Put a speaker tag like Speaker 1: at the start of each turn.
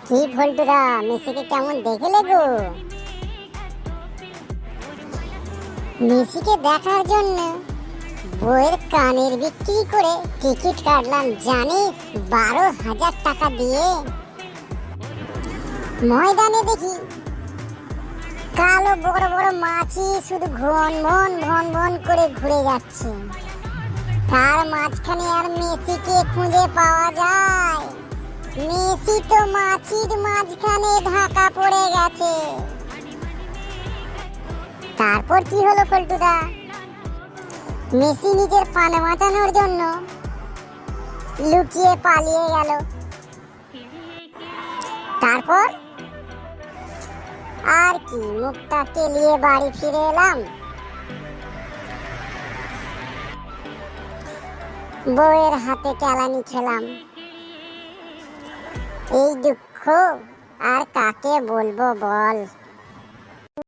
Speaker 1: কি ভল্টুদা, মেসিকে কেমন দেখলে গো? মেসিকে দেখার জন্য বইয়ের কানের বিক্রি করে টিকিট কাটলাম জানিস, 12,000 টাকা দিয়ে। ময়দানে দেখি কালো বড় বড় মাছি শুধু ঘন ঘন করে ঘুরে যাচ্ছে। তার মাঝখানে আর মেসিকে খুঁজে পাওয়া যায়? মেসি তো মাছির মাঝখানে ঢাকা পড়ে গেছে। তারপর কি হলো পল্টুদা? মেসি নিজের পান বাঁচানোর জন্য লুকিয়ে পালিয়ে গেল। তারপর আর কি, মুখটা কেলিয়ে বাড়ি ফিরে এলাম। বউয়ের হাতে কেলানি খেলাম। এই দুঃখ আর কাকে বলবো বল।